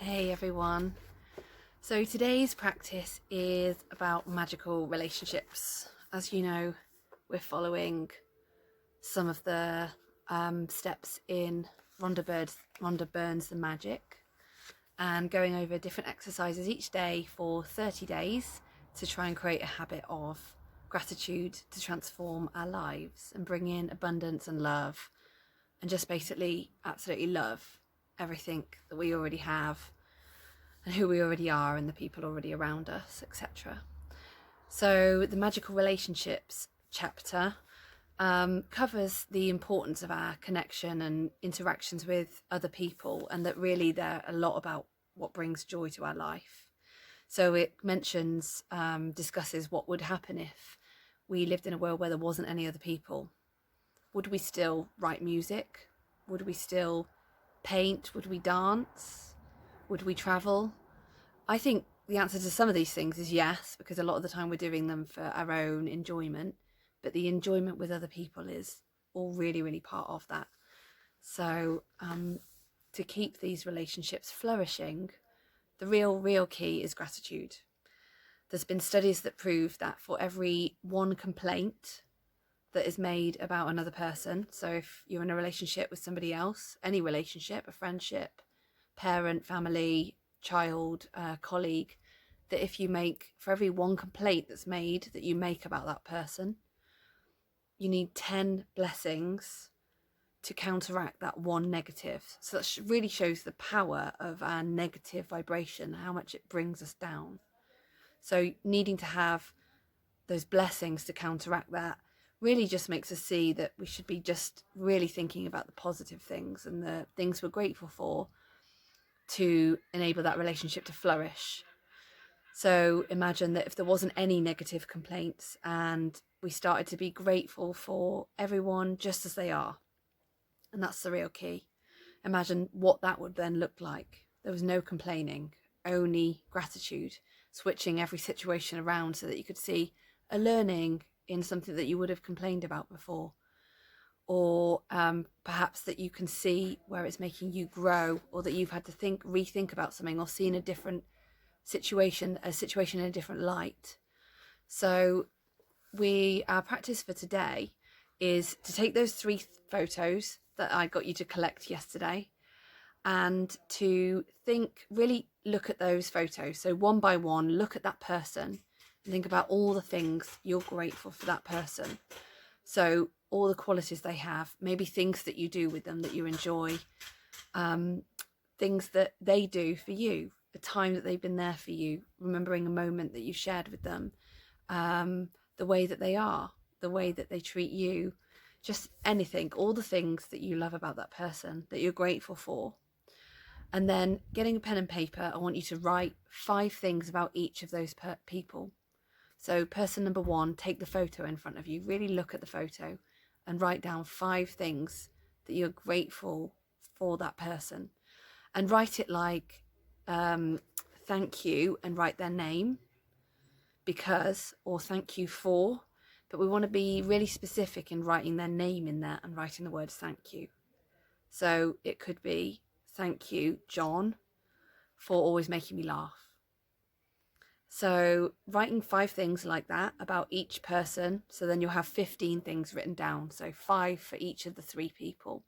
Hey everyone. So today's practice is about magical relationships. As you know, we're following some of the steps in Rhonda Burns The Magic and going over different exercises each day for 30 days to try and create a habit of gratitude to transform our lives and bring in abundance and love and just basically absolutely love everything that we already have and who we already are and the people already around us, etc. So the magical relationships chapter covers the importance of our connection and interactions with other people, and that really they're a lot about what brings joy to our life. So it mentions, discusses what would happen if we lived in a world where there wasn't any other people. Would we still write music? Would we still paint? Would we dance? Would we travel? I think the answer to some of these things is yes, because a lot of the time we're doing them for our own enjoyment, but the enjoyment with other people is all really, really part of that. So to keep these relationships flourishing, the real key is gratitude. There's been studies that prove that for every one complaint that is made about another person, so if you're in a relationship with somebody else, any relationship, a friendship, parent, family, child, colleague, that if you make, for every one complaint that's made that you make about that person, you need 10 blessings to counteract that one negative. So that really shows the power of our negative vibration, how much it brings us down. So needing to have those blessings to counteract that really just makes us see that we should be just really thinking about the positive things and the things we're grateful for to enable that relationship to flourish. So imagine that if there wasn't any negative complaints and we started to be grateful for everyone just as they are, and that's the real key. Imagine what that would then look like. There was no complaining, only gratitude, switching every situation around so that you could see a learning in something that you would have complained about before, or perhaps that you can see where it's making you grow, or that you've had to rethink about something, or seen a situation in a different light. So our practice for today is to take those 3 photos that I got you to collect yesterday and to really look at those photos. So one by one, look at that person and think about all the things you're grateful for that person. So all the qualities they have, maybe things that you do with them that you enjoy, things that they do for you, a time that they've been there for you, remembering a moment that you shared with them, the way that they are, the way that they treat you, just anything, all the things that you love about that person that you're grateful for. And then getting a pen and paper, I want you to write 5 things about each of those people. So person number 1, take the photo in front of you, really look at the photo and write down 5 things that you're grateful for that person. And write it like thank you, and write their name, because, or thank you for, but we want to be really specific in writing their name in there and writing the word thank you. So it could be, thank you, John, for always making me laugh. So writing 5 things like that about each person. So then you'll have 15 things written down. So 5 for each of the 3 people.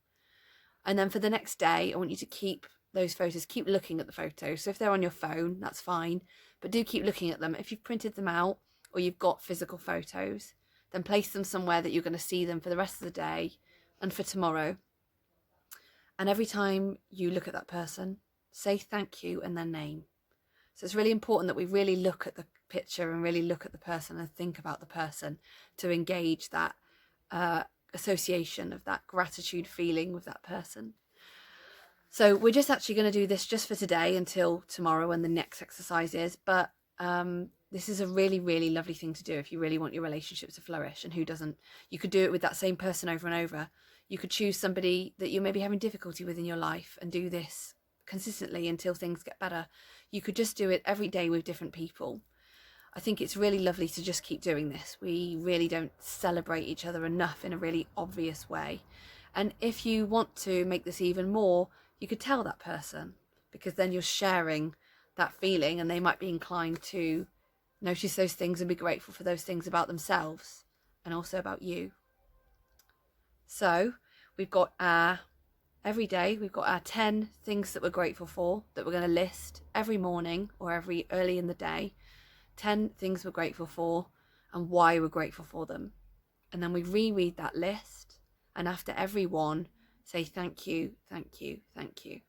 And then for the next day, I want you to keep those photos, keep looking at the photos. So if they're on your phone, that's fine, but do keep looking at them. If you've printed them out or you've got physical photos, then place them somewhere that you're going to see them for the rest of the day and for tomorrow. And every time you look at that person, say thank you and their name. So it's really important that we really look at the picture and really look at the person and think about the person to engage that association of that gratitude feeling with that person. So we're just actually going to do this just for today until tomorrow when the next exercise is. But this is a really, really lovely thing to do if you really want your relationships to flourish. And who doesn't? You could do it with that same person over and over. You could choose somebody that you're maybe having difficulty with in your life and do this consistently until things get better. You could just do it every day with different people. I think it's really lovely to just keep doing this. We really don't celebrate each other enough in a really obvious way. And if you want to make this even more, you could tell that person, because then you're sharing that feeling, and they might be inclined to notice those things and be grateful for those things about themselves and also about you. So we've got every day we've got our 10 things that we're grateful for that we're going to list every morning or every early in the day. 10 things we're grateful for and why we're grateful for them. And then we reread that list, and after every one, say thank you, thank you, thank you.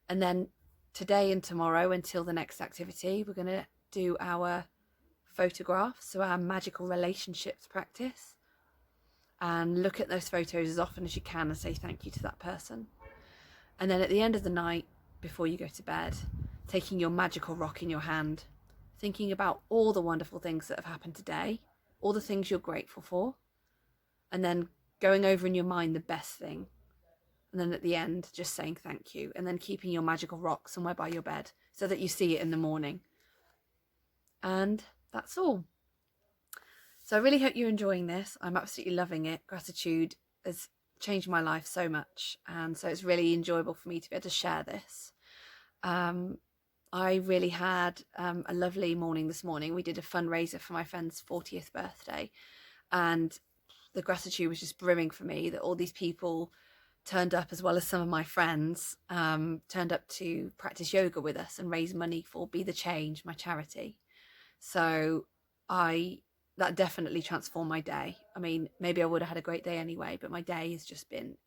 And then today and tomorrow, until the next activity, we're going to do our photographs, so our magical relationships practice, and look at those photos as often as you can and say thank you to that person. And then at the end of the night, before you go to bed, taking your magical rock in your hand, thinking about all the wonderful things that have happened today, all the things you're grateful for, and then going over in your mind the best thing. And then at the end, just saying thank you, and then keeping your magical rock somewhere by your bed so that you see it in the morning. And that's all. So I really hope you're enjoying this. I'm absolutely loving it. Gratitude has changed my life so much, and so it's really enjoyable for me to be able to share this. I really had a lovely morning this morning. We did a fundraiser for my friend's 40th birthday, and the gratitude was just brimming for me that all these people turned up, as well as some of my friends, turned up to practice yoga with us and raise money for Be The Change, my charity. So that definitely transformed my day. I mean, maybe I would have had a great day anyway, but my day has just been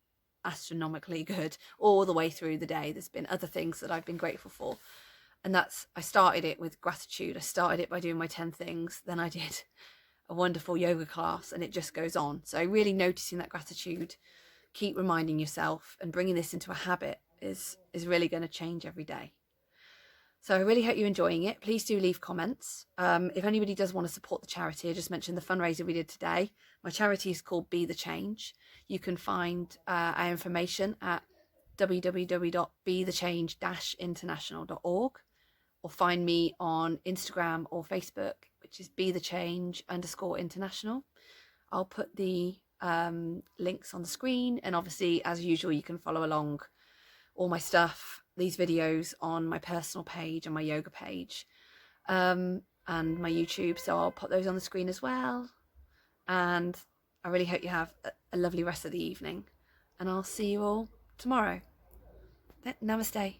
astronomically good all the way through the day. There's been other things that I've been grateful for. And I started it with gratitude. I started it by doing my 10 things. Then I did a wonderful yoga class, and it just goes on. So really noticing that gratitude, keep reminding yourself, and bringing this into a habit is really going to change every day. So I really hope you're enjoying it. Please do leave comments. If anybody does want to support the charity, I just mentioned the fundraiser we did today. My charity is called Be The Change. You can find our information at www.bethechange-international.org, or find me on Instagram or Facebook, which is BeTheChange_international. I'll put the links on the screen, and obviously, as usual, you can follow along all my stuff, these videos, on my personal page and my yoga page, and my YouTube. So I'll put those on the screen as well. And I really hope you have a lovely rest of the evening, and I'll see you all tomorrow. Namaste.